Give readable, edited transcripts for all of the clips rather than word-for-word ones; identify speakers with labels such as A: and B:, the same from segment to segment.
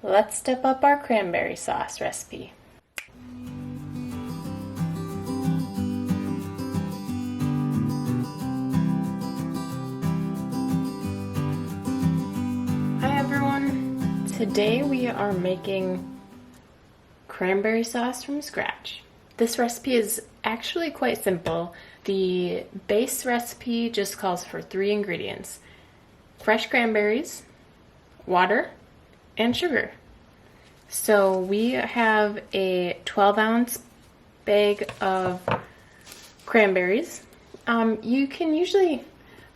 A: let's step up our cranberry sauce recipe. Hi everyone! Today we are making cranberry sauce from scratch. This recipe is actually quite simple. The base recipe just calls for 3 ingredients: fresh cranberries, water, and sugar. So we have a 12-ounce bag of cranberries. You can usually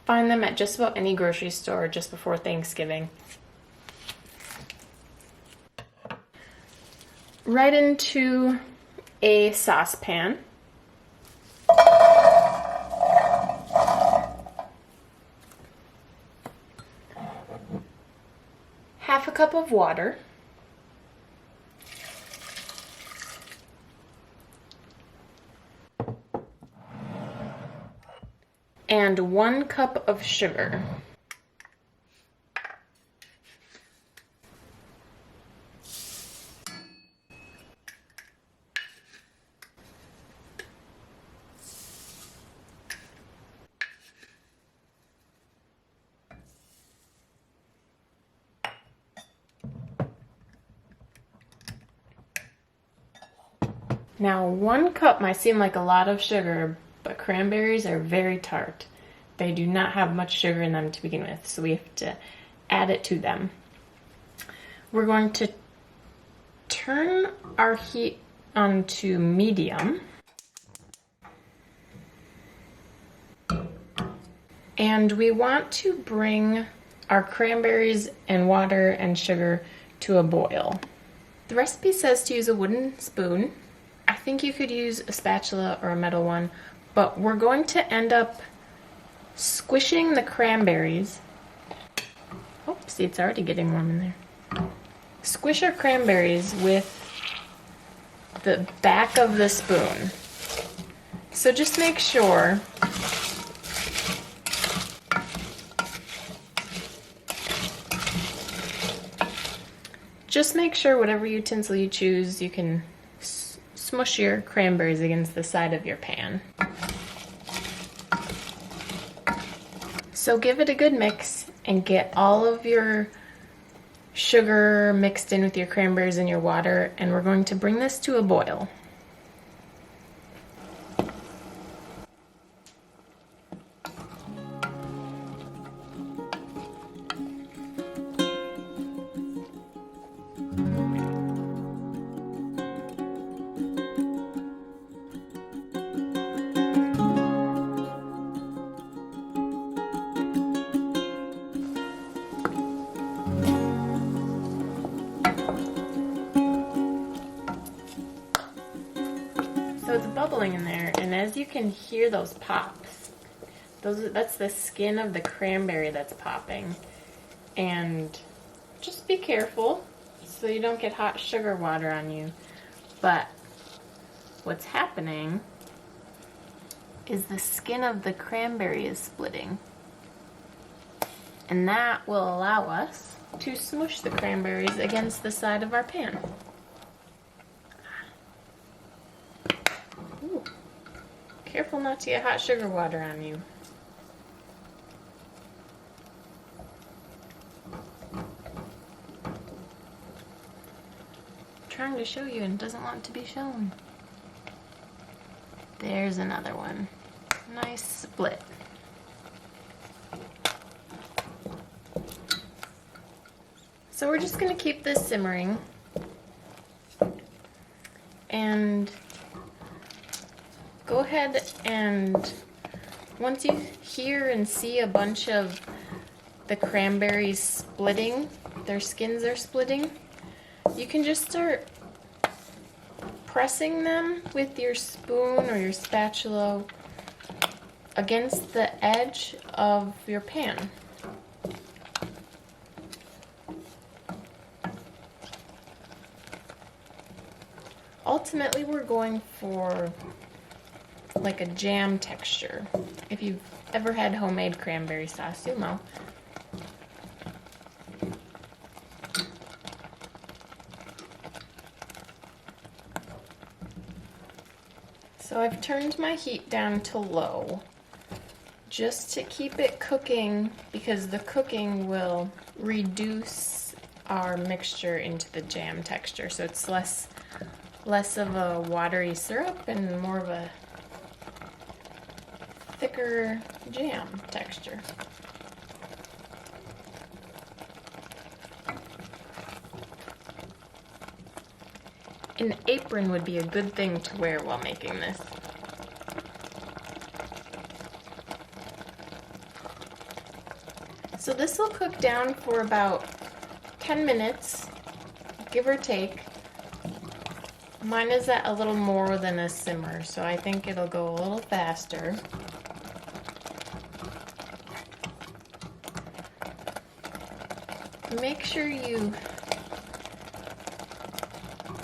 A: find them at just about any grocery store just before Thanksgiving. Right into a saucepan. Half a cup of water. And 1 cup of sugar. Now 1 cup might seem like a lot of sugar, but cranberries are very tart. They do not have much sugar in them to begin with, so we have to add it to them. We're going to turn our heat on to medium. And we want to bring our cranberries and water and sugar to a boil. The recipe says to use a wooden spoon. I think you could use a spatula or a metal one, but we're going to end up squishing the cranberries. Oh, see, it's already getting warm in there. Squish our cranberries with the back of the spoon. So just make sure whatever utensil you choose, you can smush your cranberries against the side of your pan. So give it a good mix and get all of your sugar mixed in with your cranberries and your water, and we're going to bring this to a boil. So it's bubbling in there, and as you can hear those pops, that's the skin of the cranberry that's popping. And just be careful so you don't get hot sugar water on you. But what's happening is the skin of the cranberry is splitting. And that will allow us to smoosh the cranberries against the side of our pan. Ooh. Careful not to get hot sugar water on you. I'm trying to show you and it doesn't want to be shown. There's another one. Nice split. So we're just going to keep this simmering. And go ahead and once you hear and see a bunch of the cranberries splitting, their skins are splitting, you can just start pressing them with your spoon or your spatula against the edge of your pan. Ultimately, we're going for like a jam texture. If you've ever had homemade cranberry sauce, you'll know. So I've turned my heat down to low just to keep it cooking, because the cooking will reduce our mixture into the jam texture, so it's less of a watery syrup and more of a thicker jam texture. An apron would be a good thing to wear while making this. So this will cook down for about 10 minutes, give or take. Mine is at a little more than a simmer, so I think it'll go a little faster. Make sure you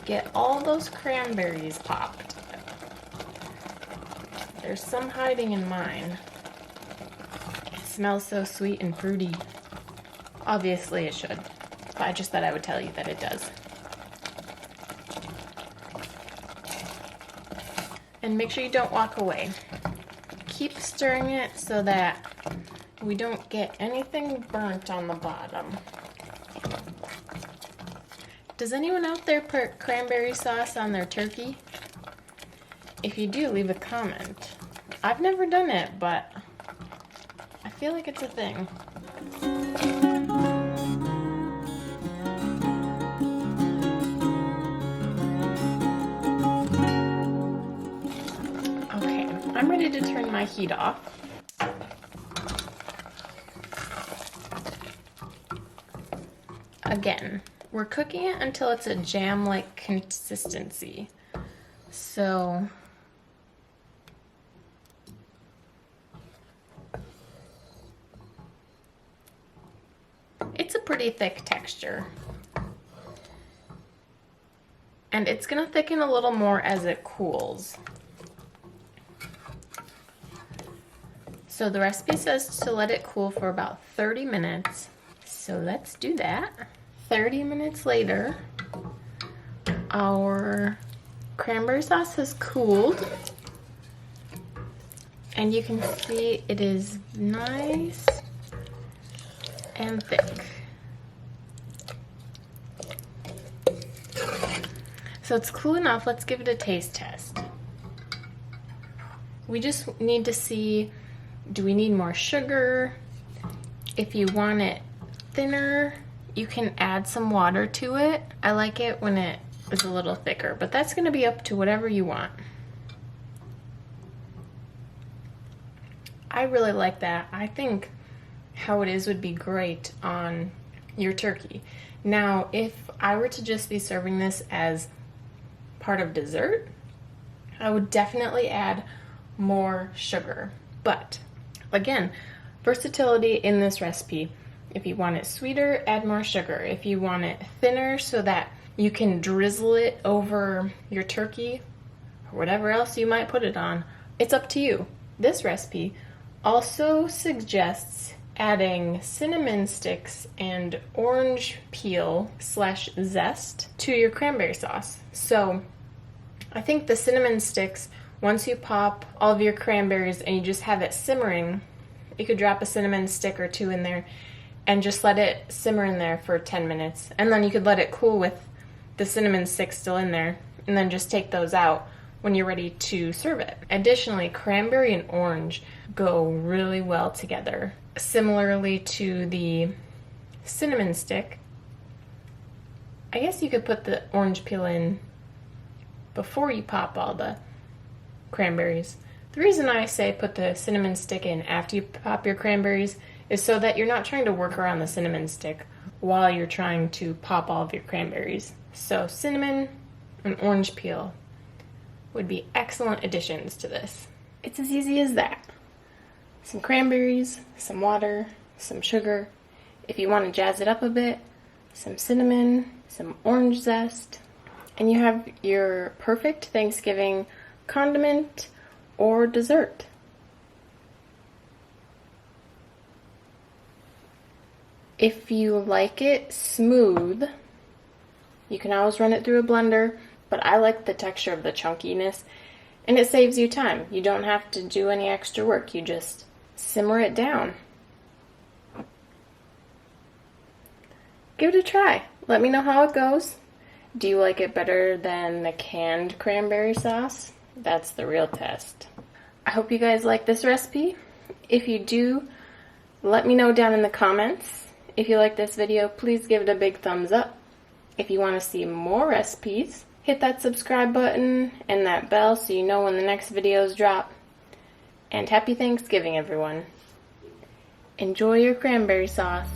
A: get all those cranberries popped. There's some hiding in mine. It smells so sweet and fruity. Obviously it should, but I just thought I would tell you that it does. And make sure you don't walk away. Keep stirring it so that we don't get anything burnt on the bottom. Does anyone out there put cranberry sauce on their turkey? If you do, leave a comment. I've never done it, but I feel like it's a thing. Okay, I'm ready to turn my heat off. Again, we're cooking it until it's a jam-like consistency. So it's a pretty thick texture. And it's gonna thicken a little more as it cools. So the recipe says to let it cool for about 30 minutes. So let's do that. 30 minutes later, our cranberry sauce has cooled, and you can see it is nice and thick. So it's cool enough. Let's give it a taste test. We just need to see, do we need more sugar? If you want it thinner, you can add some water to it. I like it when it is a little thicker, but that's gonna be up to whatever you want. I really like that. I think how it is would be great on your turkey. Now, if I were to just be serving this as part of dessert, I would definitely add more sugar. But again, versatility in this recipe. If you want it sweeter, add more sugar. If you want it thinner so that you can drizzle it over your turkey or whatever else you might put it on, it's up to you. This recipe also suggests adding cinnamon sticks and orange peel / zest to your cranberry sauce. So I think the cinnamon sticks, once you pop all of your cranberries and you just have it simmering, you could drop a cinnamon stick or two in there and just let it simmer in there for 10 minutes. And then you could let it cool with the cinnamon sticks still in there, and then just take those out when you're ready to serve it. Additionally, cranberry and orange go really well together. Similarly to the cinnamon stick, I guess you could put the orange peel in before you pop all the cranberries. The reason I say put the cinnamon stick in after you pop your cranberries is so that you're not trying to work around the cinnamon stick while you're trying to pop all of your cranberries. So cinnamon and orange peel would be excellent additions to this. It's as easy as that. Some cranberries, some water, some sugar. If you want to jazz it up a bit, some cinnamon, some orange zest, and you have your perfect Thanksgiving condiment or dessert. If you like it smooth, you can always run it through a blender, but I like the texture of the chunkiness, And it saves you time. You don't have to do any extra work. You just simmer it down. Give it a try. Let me know how it goes. Do you like it better than the canned cranberry sauce? That's the real test. I hope you guys like this recipe. If you do, let me know down in the comments. If you like this video, please give it a big thumbs up. If you want to see more recipes, hit that subscribe button and that bell so you know when the next videos drop. And happy Thanksgiving, everyone. Enjoy your cranberry sauce.